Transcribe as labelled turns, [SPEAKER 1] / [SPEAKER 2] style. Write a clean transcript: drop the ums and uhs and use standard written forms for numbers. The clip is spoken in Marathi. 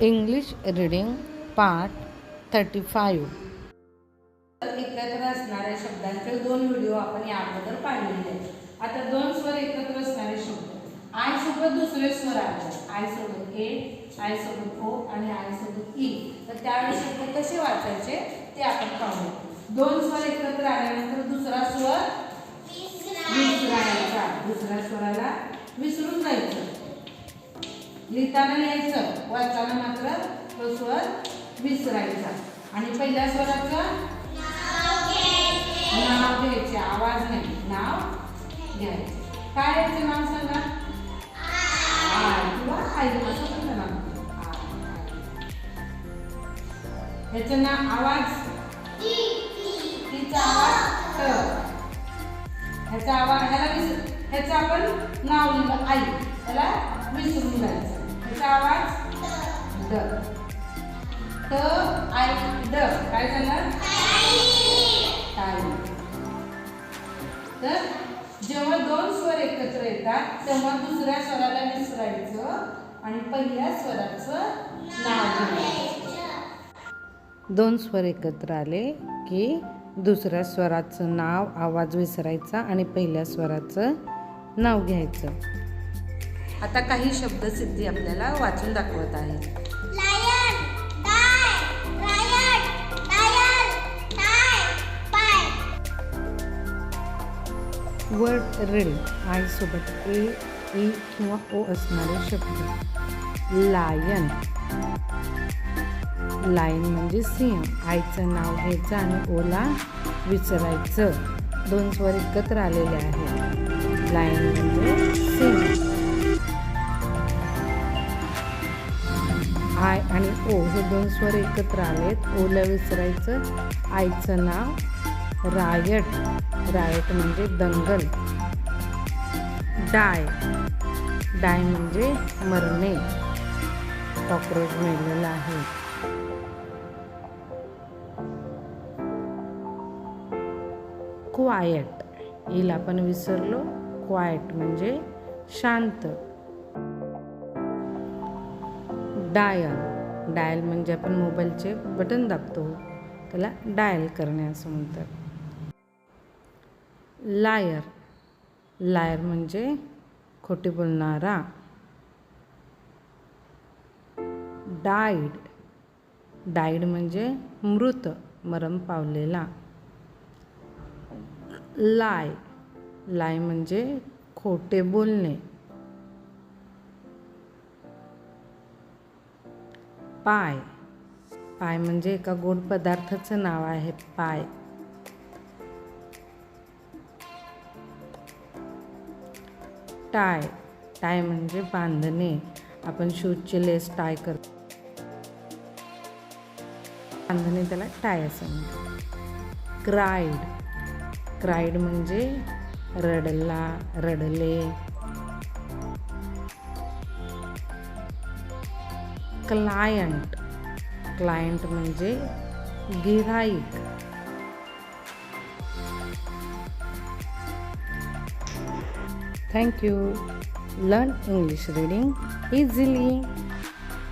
[SPEAKER 1] English reading part 35.
[SPEAKER 2] एकत्र असणाऱ्या शब्दांचे 2 व्हिडिओ आपण या अगोदर पाहिलेले आहेत. आता 2 स्वर एकत्र असणारे शब्द आय सोबत दुसरे स्वर आले, आय सोबत ए, आय सोबत ओ आणि आय सोबत ई. तर त्यावेळी शब्द कसे वाचायचे ते आपण पाहू. 2 स्वर एकत्र आल्यानंतर दुसरा स्वर विसरायचा, दुसऱ्या स्वराला विसरून जायचं. लिहिताना लिहायचं, वाचताना मात्र तो स्वर विसरायचा. आणि पहिल्या स्वराचं नाव घ्यायचे, आवाज नाही, नाव घ्यायचे. काय याचं नाव सांगा? आय किंवा आई असं पण नाव. ह्याचं नाव आवाज तिचा आवाज ट. ह्याचा आवाज ह्याचं आपण नाव लिहिलं आई, त्याला विसरून जायचं. ह्याचा आवाज ड. ट आय ड काय झालं? टाळी. तर जेव्हा 2 स्वर एकत्र येतात तेव्हा दुसऱ्या स्वराला विसरायचं आणि पहिल्या स्वराचं नाव घ्यायचं.
[SPEAKER 1] 2 स्वर एकत्र आले की दुसऱ्या स्वराचं नाव, आवाज विसरायचा आणि पहिल्या स्वराचं नाव घ्यायचं. आता काही शब्दसिद्धी आपल्याला वाचून दाखवत आहे. Word reading. आय सोबत ए, ई किंवा ओ असणारे शब्द. लायन. लायन म्हणजे सिंह. आईचं नाव घ्यायचं आणि ओला विसरायचं. 2 स्वर एकत्र आलेले आहेत. लायन म्हणजे सिंह. आय आणि ओ हे 2 स्वर एकत्र आलेत. ओला विसरायचं. आईचं नाव रायट. रायट म्हणजे दंगल. डाय. डाय म्हणजे मरणे. कॉक्रोच मेलेला आहे. क्वायट. हिला आपण विसरलो. क्वायट म्हणजे शांत. डायल. डायल म्हणजे आपण मोबाईलचे बटन दाबतो, त्याला डायल करणे असं म्हणतात. लायर. लायर म्हणजे खोटे बोलणारा. डाईड. डाईड म्हणजे मृत, मरण पावलेला. लाय. लाय म्हणजे खोटे बोलणे. पाय. पाय म्हणजे एका गोड पदार्थाचं नाव आहे, पाय. टाय. टाय म्हणजे बांधणे. आपण शूजचे लेस टाय करतो, बांधणे त्याला टाय असं म्हणतात. क्राईड. क्राईड म्हणजे रडला, रडले. क्लायंट. क्लायंट म्हणजे गिऱ्हाईक. Thank you. Learn English reading easily.